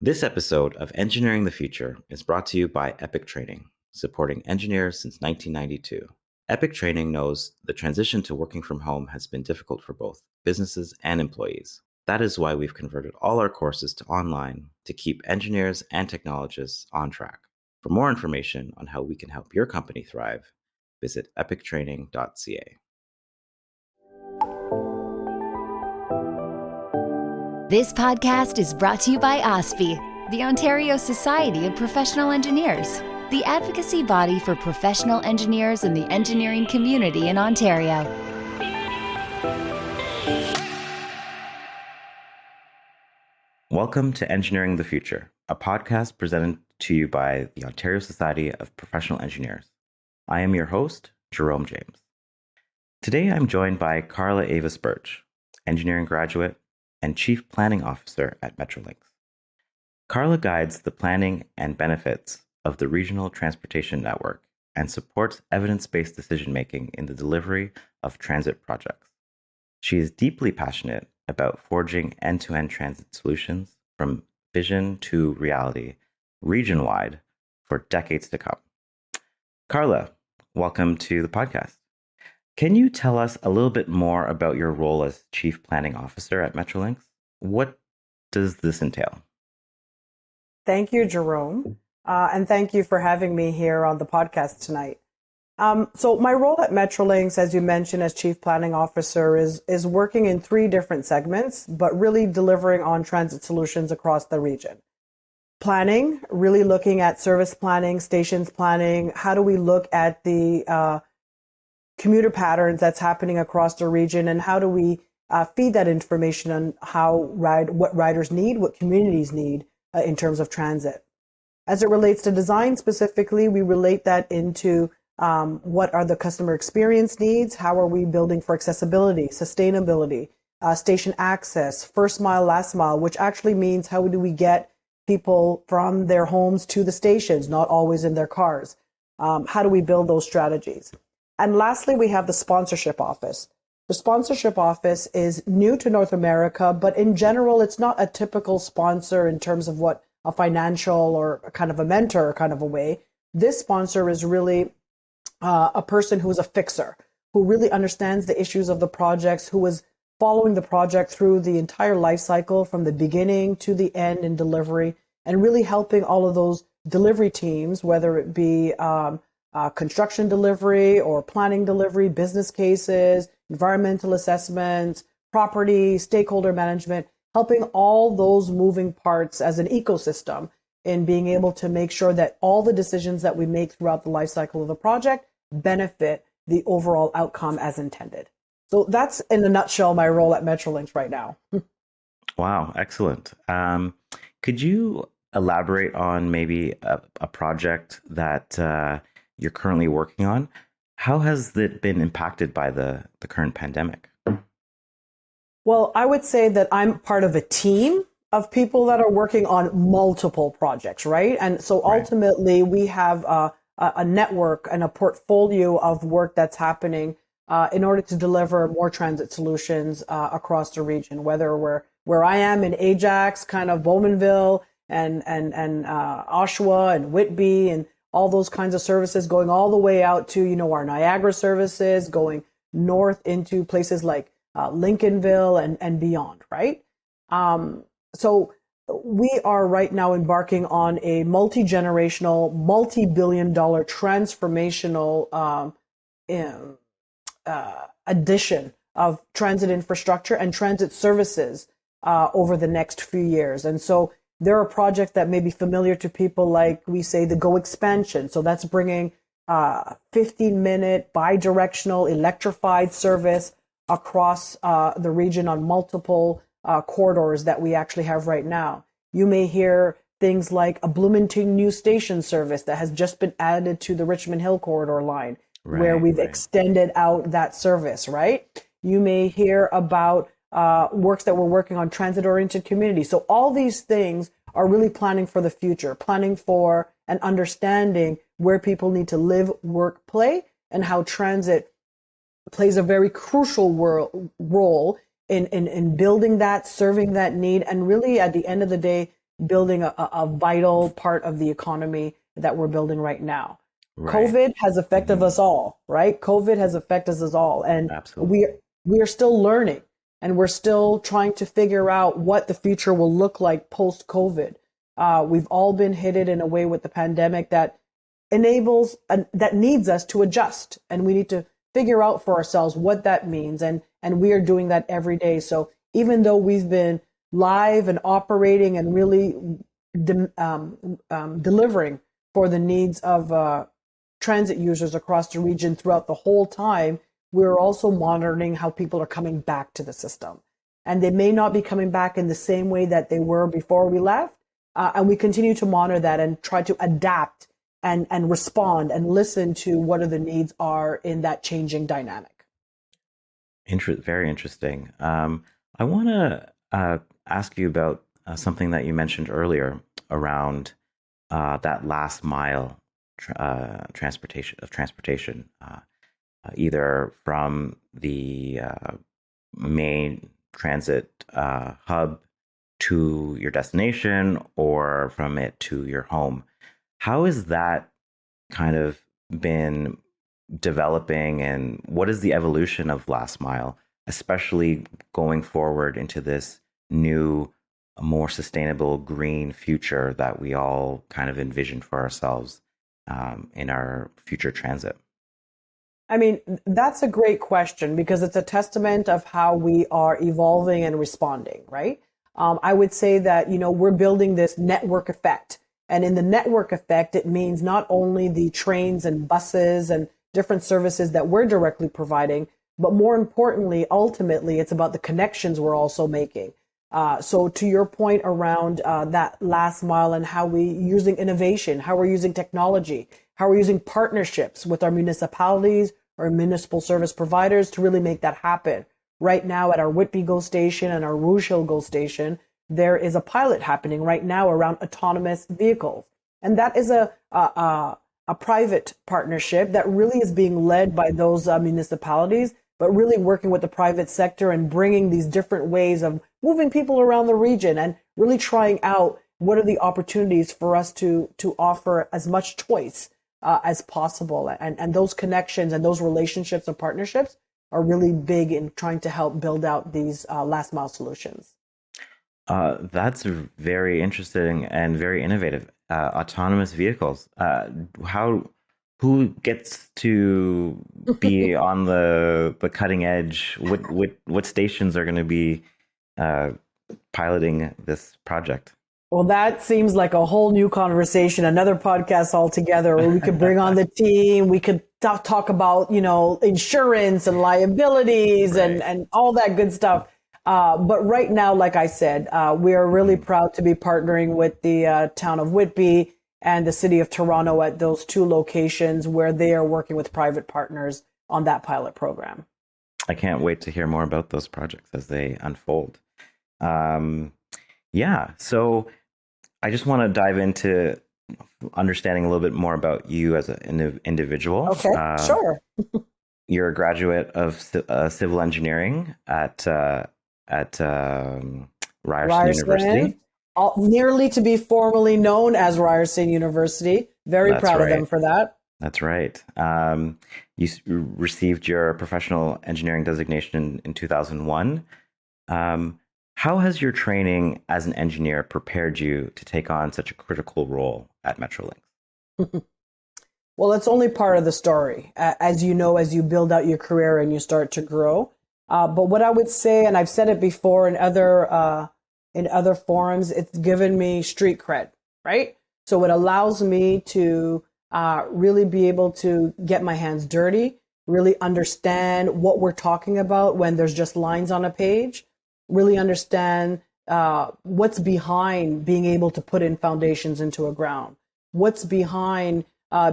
This episode of Engineering the Future is brought to you by Epic Training, supporting engineers since 1992. Epic Training knows the transition to working from home has been difficult for both businesses and employees. That is why we've converted all our courses to online to keep engineers and technologists on track. For more information on how we can help your company thrive, visit epictraining.ca. This podcast is brought to you by OSPE, the Ontario Society of Professional Engineers, the advocacy body for professional engineers and the engineering community in Ontario. Welcome to Engineering the Future, a podcast presented to you by the Ontario Society of Professional Engineers. I am your host, Jerome James. Today I'm joined by Karla Avis-Birch, engineering graduate and Chief Planning Officer at Metrolinx. Karla guides the planning and benefits of the regional transportation network and supports evidence-based decision-making in the delivery of transit projects. She is deeply passionate about forging end-to-end transit solutions from vision to reality, region-wide, for decades to come. Karla, welcome to the podcast. Can you tell us a little bit more about your role as Chief Planning Officer at Metrolinx? What does this entail? Thank you, Jerome. And thank you for having me here on the podcast tonight. So my role at Metrolinx, as you mentioned, as Chief Planning Officer, is working in three different segments, but really delivering on transit solutions across the region. Planning, really looking at service planning, stations planning. How do we look at the commuter patterns that's happening across the region, and how do we feed that information on what riders need, what communities need in terms of transit. As it relates to design specifically, we relate that into what are the customer experience needs, how are we building for accessibility, sustainability, station access, first mile, last mile, which actually means how do we get people from their homes to the stations, not always in their cars. How do we build those strategies? And lastly, we have the sponsorship office. The sponsorship office is new to North America, but in general, it's not a typical sponsor in terms of what a financial or kind of a mentor kind of a way. This sponsor is really a person who is a fixer, who really understands the issues of the projects, who is following the project through the entire life cycle from the beginning to the end in delivery, and really helping all of those delivery teams, whether it be construction delivery or planning delivery, business cases, environmental assessments, property, stakeholder management, helping all those moving parts as an ecosystem in being able to make sure that all the decisions that we make throughout the life cycle of the project benefit the overall outcome as intended. So that's in a nutshell my role at Metrolinx right now. Wow, excellent. Could you elaborate on maybe a project that you're currently working on? How has it been impacted by the current pandemic? Well, I would say that I'm part of a team of people that are working on multiple projects, right? And so ultimately we have a network and a portfolio of work that's happening in order to deliver more transit solutions across the region, whether where I am in Ajax, kind of Bowmanville and Oshawa and Whitby and all those kinds of services, going all the way out to, our Niagara services, going north into places like Lincolnville and beyond, right? So we are right now embarking on a multi-generational, multi-billion-dollar transformational addition of transit infrastructure and transit services over the next few years. And so there are projects that may be familiar to people, like we say the GO expansion. So that's bringing 15-minute bi-directional electrified service across the region on multiple corridors that we actually have right now. You may hear things like a Bloomington new station service that has just been added to the Richmond Hill corridor line, where we've extended out that service, right? You may hear about works that we're working on transit-oriented communities. So all these things are really planning for the future, planning for and understanding where people need to live, work, play, and how transit plays a very crucial role in building that, serving that need, and really at the end of the day, building a vital part of the economy that we're building right now. Right. COVID has affected us all, right? COVID has affected us all. And Absolutely. we are still learning, and we're still trying to figure out what the future will look like post COVID. We've all been hit in a way with the pandemic that that needs us to adjust, and we need to figure out for ourselves what that means. And we are doing that every day. So even though we've been live and operating and really delivering for the needs of transit users across the region throughout the whole time, we're also monitoring how people are coming back to the system. And they may not be coming back in the same way that they were before we left. And we continue to monitor that and try to adapt and respond and listen to what are the needs are in that changing dynamic. Very interesting. I want to ask you about something that you mentioned earlier around that last mile transportation, either from the main transit hub to your destination or from it to your home. How has that kind of been developing, and what is the evolution of last mile, especially going forward into this new, more sustainable green future that we all kind of envision for ourselves in our future transit? I mean, that's a great question because it's a testament of how we are evolving and responding, right? I would say that, we're building this network effect. And in the network effect, it means not only the trains and buses and different services that we're directly providing, but more importantly, ultimately, it's about the connections we're also making. So to your point around that last mile and how we using innovation, how we're using technology, how we're using partnerships with our municipalities or municipal service providers to really make that happen. Right now at our Whitby GO station and our Rouge Hill GO station, there is a pilot happening right now around autonomous vehicles. And that is a private partnership that really is being led by those municipalities, but really working with the private sector and bringing these different ways of moving people around the region and really trying out what are the opportunities for us to offer as much choice as possible. And those connections and those relationships and partnerships are really big in trying to help build out these last mile solutions. That's very interesting and very innovative. Autonomous vehicles. Who gets to be on the cutting edge? What stations are going to be piloting this project? Well, that seems like a whole new conversation, another podcast altogether, where we could bring on the team. We could talk about, insurance and liabilities Right. and all that good stuff. But right now, like I said, we are really proud to be partnering with the town of Whitby and the city of Toronto at those two locations where they are working with private partners on that pilot program. I can't wait to hear more about those projects as they unfold. So I just want to dive into understanding a little bit more about you as an individual. Okay, sure. You're a graduate of civil engineering at Ryerson University. Nearly to be formally known as Ryerson University. Very That's proud right. of them for that. That's right. You received your professional engineering designation in 2001. How has your training as an engineer prepared you to take on such a critical role at Metrolinx? Well, it's only part of the story, as you know, as you build out your career and you start to grow. But what I would say, and I've said it before in other forums, it's given me street cred, right? So it allows me to really be able to get my hands dirty, really understand what we're talking about when there's just lines on a page, really understand what's behind being able to put in foundations into a ground, what's behind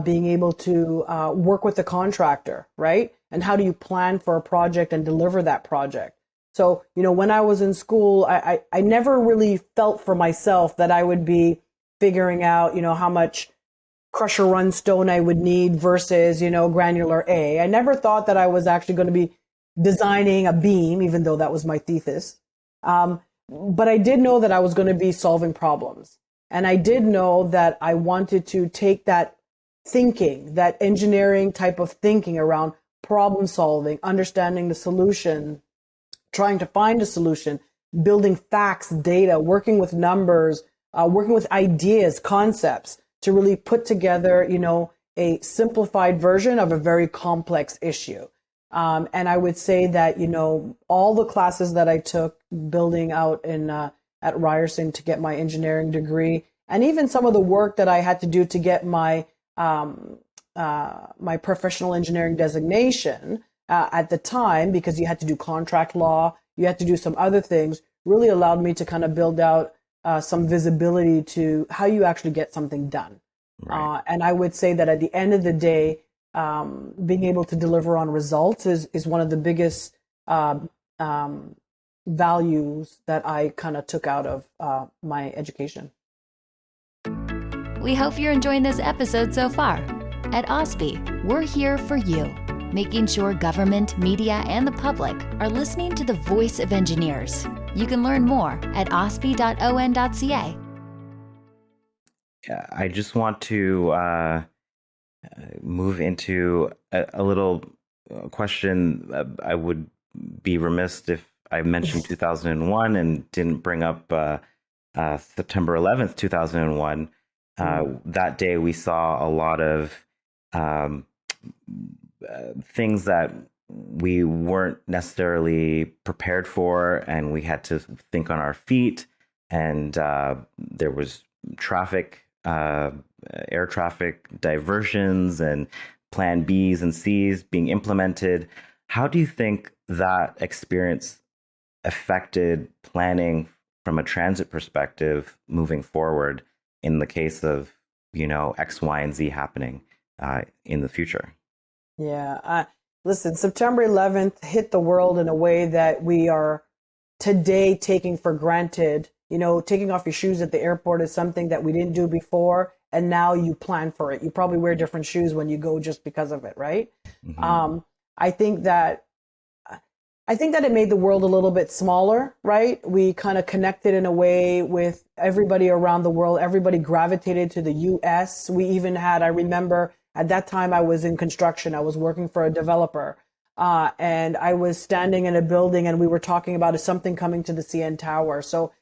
being able to work with the contractor, right? And how do you plan for a project and deliver that project? So, when I was in school, I never really felt for myself that I would be figuring out, how much crusher run stone I would need versus, granular A. I never thought that I was actually going to be designing a beam, even though that was my thesis. but I did know that I was going to be solving problems. And I did know that I wanted to take that thinking, that engineering type of thinking around problem solving, understanding the solution, trying to find a solution, building facts, data, working with numbers, working with ideas, concepts to really put together, a simplified version of a very complex issue. And I would say that, all the classes that I took building out at Ryerson to get my engineering degree, and even some of the work that I had to do to get my my professional engineering designation at the time, because you had to do contract law, you had to do some other things, really allowed me to kind of build out some visibility to how you actually get something done. Right. And I would say that at the end of the day, being able to deliver on results is one of the biggest values that I kind of took out of my education. We hope you're enjoying this episode so far. At OSPI, we're here for you, making sure government, media, and the public are listening to the voice of engineers. You can learn more at ospi.on.ca. I just want to move into a little question. I would be remiss if I mentioned 2001 and didn't bring up September 11th, 2001. That day we saw a lot of things that we weren't necessarily prepared for, and we had to think on our feet. And there was air traffic diversions and plan Bs and Cs being implemented. How do you think that experience affected planning from a transit perspective moving forward in the case of, X, Y, and Z happening in the future? Yeah. Listen, September 11th hit the world in a way that we are today taking for granted. Taking off your shoes at the airport is something that we didn't do before, and now you plan for it. You probably wear different shoes when you go just because of it, right? Mm-hmm. I think that it made the world a little bit smaller, right? We kind of connected in a way with everybody around the world. Everybody gravitated to the US. We even had, I remember at that time I was in construction. I was working for a developer. And I was standing in a building and we were talking about something coming to the CN Tower. So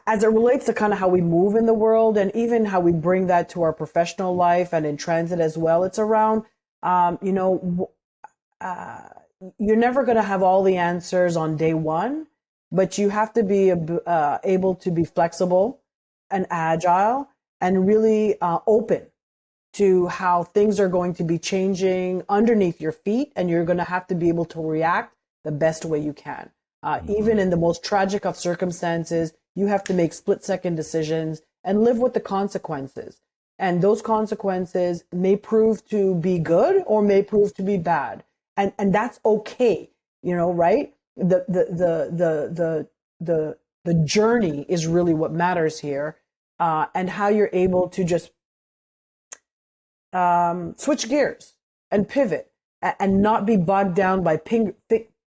as it relates to kind of how we move in the world and even how we bring that to our professional life and in transit as well, it's around, you're never going to have all the answers on day one, but you have to be able to be flexible and agile and really open to how things are going to be changing underneath your feet. And you're going to have to be able to react the best way you can. Even in the most tragic of circumstances, you have to make split-second decisions and live with the consequences. And those consequences may prove to be good or may prove to be bad. And that's okay, right? The journey is really what matters here, and how you're able to just switch gears and pivot and not be bogged down by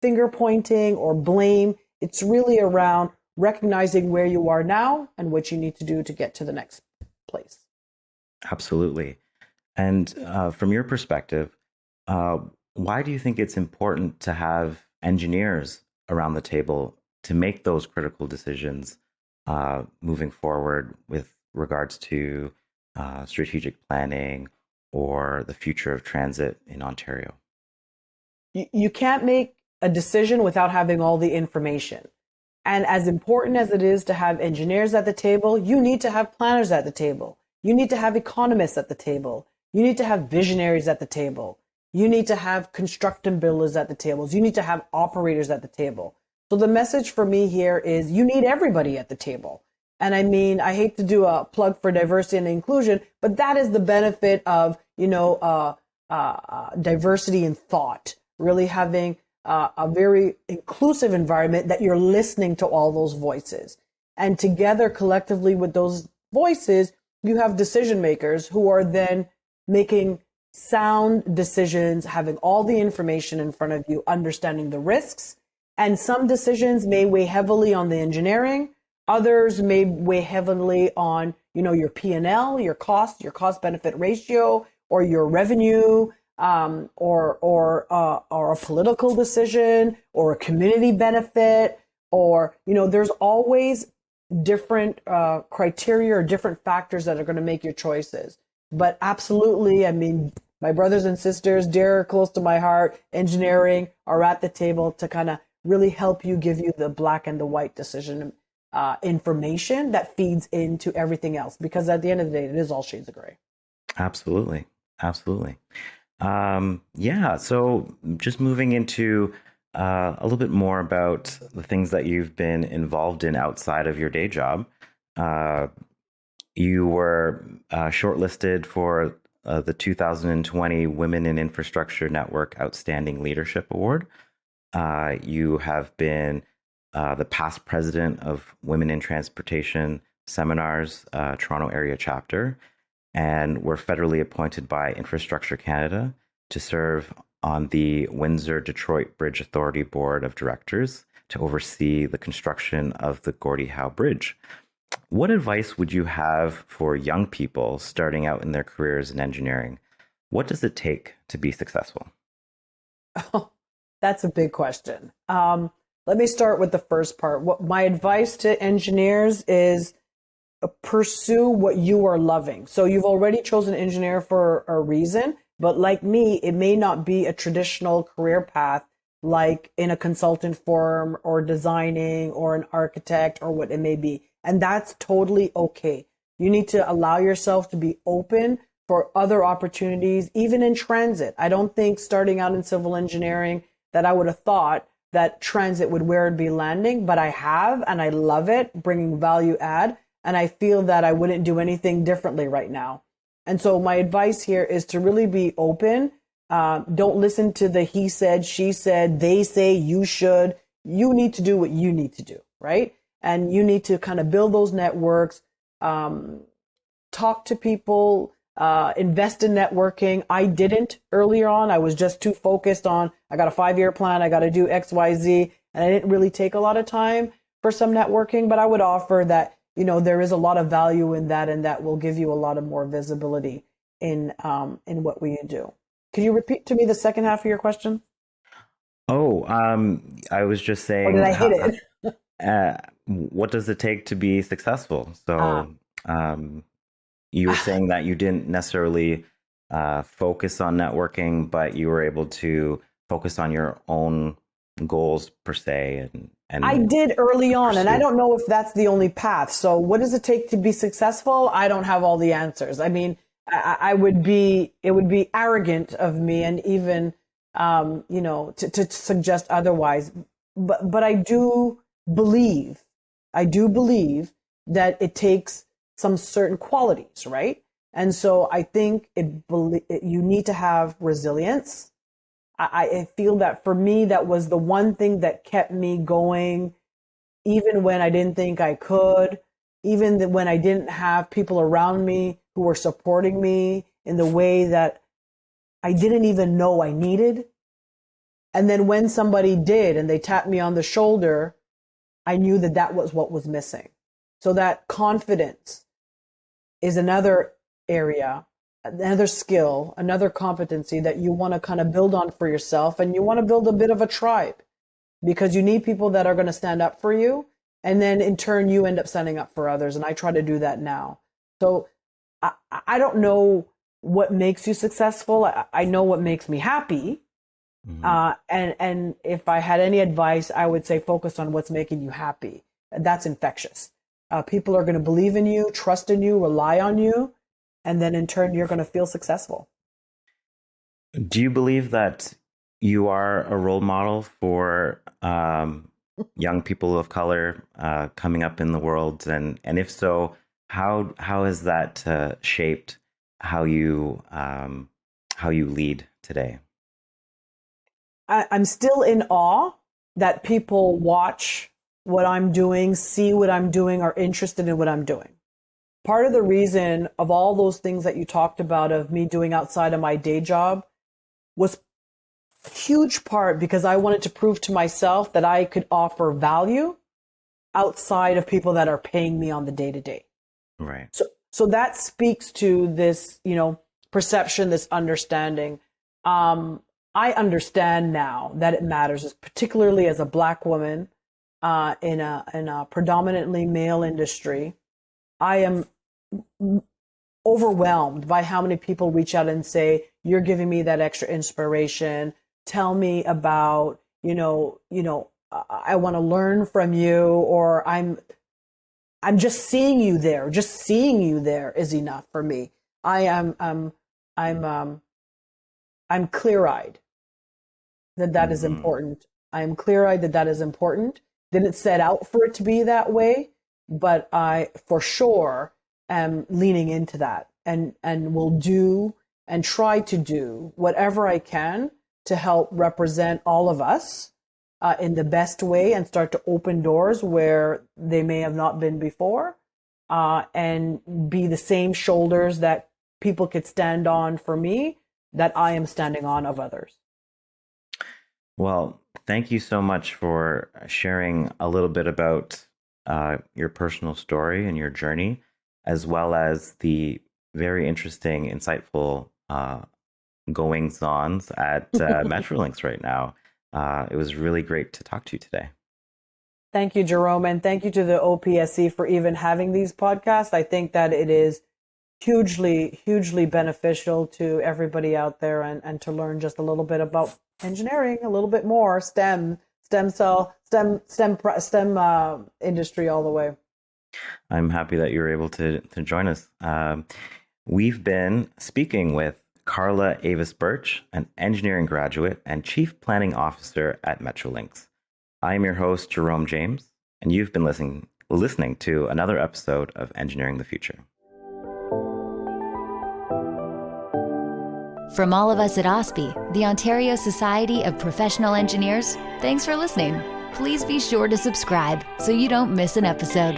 finger pointing or blame. It's really around recognizing where you are now and what you need to do to get to the next place. Absolutely. And from your perspective, why do you think it's important to have engineers around the table to make those critical decisions moving forward with regards to strategic planning or the future of transit in Ontario? You can't make a decision without having all the information. And as important as it is to have engineers at the table, you need to have planners at the table. You need to have economists at the table. You need to have visionaries at the table. You need to have construction builders at the tables. You need to have operators at the table. So the message for me here is you need everybody at the table. And I mean, I hate to do a plug for diversity and inclusion, but that is the benefit of, diversity in thought, really having a very inclusive environment that you're listening to all those voices. And together, collectively with those voices, you have decision makers who are then making sound decisions, having all the information in front of you, understanding the risks, And some decisions may weigh heavily on the engineering. Others may weigh heavily on, your P&L, your cost benefit ratio, or your revenue, or a political decision, or a community benefit, or, there's always different criteria or different factors that are going to make your choices. But absolutely, I mean, my brothers and sisters, dear, close to my heart, engineering are at the table to kind of really help you, give you the black and the white decision information that feeds into everything else. Because at the end of the day, it is all shades of gray. Absolutely. Absolutely. Yeah. So just moving into a little bit more about the things that you've been involved in outside of your day job. You were shortlisted for the 2020 Women in Infrastructure Network Outstanding Leadership Award. You have been the past president of Women in Transportation Seminars, Toronto area chapter, and were federally appointed by Infrastructure Canada to serve on the Windsor-Detroit Bridge Authority Board of Directors to oversee the construction of the Gordie Howe Bridge. What advice would you have for young people starting out in their careers in engineering? What does it take to be successful? Oh, that's a big question. Let me start with the first part. What my advice to engineers is pursue what you are loving. So you've already chosen engineer for a reason, but like me, it may not be a traditional career path like in a consultant firm or designing or an architect or what it may be. And that's totally okay. You need to allow yourself to be open for other opportunities, even in transit. I don't think starting out in civil engineering that I would have thought that transit would where it'd be landing, but I have, and I love it, bringing value add. And I feel that I wouldn't do anything differently right now. And so my advice here is to really be open. Don't listen to the he said, she said, they say, you should. You need to do what you need to do, right? And you need to kind of build those networks, talk to people, invest in networking. I didn't earlier on. I was just too focused on, I got a 5-year plan, I got to do X, Y, Z. And I didn't really take a lot of time for some networking, but I would offer that there is a lot of value in that, and that will give you a lot of more visibility in what we do. Could you repeat to me the second half of your question? Oh, I was just saying, or did I hit it? What does it take to be successful? So you were saying that you didn't necessarily focus on networking, but you were able to focus on your own goals per se, and I did early on, and I don't know if that's the only path. So what does it take to be successful? I don't have all the answers. I mean, it would be arrogant of me and even, to suggest otherwise. But I do believe that it takes some certain qualities, right? And so I think you need to have resilience. I feel that for me, that was the one thing that kept me going, even when I didn't think I could, even when I didn't have people around me who were supporting me in the way that I didn't even know I needed. And then when somebody did and they tapped me on the shoulder, I knew that was what was missing. So that confidence is another area, another skill, another competency that you want to kind of build on for yourself. And you want to build a bit of a tribe, because you need people that are going to stand up for you. And then in turn, you end up standing up for others. And I try to do that now. So I don't know what makes you successful. I know what makes me happy. Mm-hmm. And if I had any advice, I would say focus on what's making you happy. That's infectious. People are going to believe in you, trust in you, rely on you. And then in turn, you're going to feel successful. Do you believe that you are a role model for young people of color coming up in the world? And if so, how has that shaped how you lead today? I'm still in awe that people watch what I'm doing, see what I'm doing, are interested in what I'm doing. Part of the reason of all those things that you talked about of me doing outside of my day job was huge part because I wanted to prove to myself that I could offer value outside of people that are paying me on the day to day. Right. So that speaks to this, perception, this understanding. I understand now that it matters, particularly as a Black woman in a predominantly male industry. I am overwhelmed by how many people reach out and say, "You're giving me that extra inspiration. Tell me about, I want to learn from you," or I'm just seeing you there. Just seeing you there is enough for me. I'm clear-eyed that is important. I am clear-eyed that is important. Didn't set out for it to be that way, but I for sure am leaning into that and will do and try to do whatever I can to help represent all of us in the best way and start to open doors where they may have not been before, and be the same shoulders that people could stand on for me that I am standing on of others. Well, thank you so much for sharing a little bit about your personal story and your journey, as well as the very interesting, insightful goings-ons at Metrolinx right now. It was really great to talk to you today. Thank you, Jerome, and thank you to the OPSC for even having these podcasts. I think that it is hugely, hugely beneficial to everybody out there and to learn just a little bit about engineering, a little bit more, STEM industry all the way. I'm happy that you were able to join us. We've been speaking with Karla Avis-Birch, an engineering graduate and chief planning officer at Metrolinx. I am your host, Jerome James, and you've been listening to another episode of Engineering the Future. From all of us at OSPI, the Ontario Society of Professional Engineers, thanks for listening. Please be sure to subscribe so you don't miss an episode.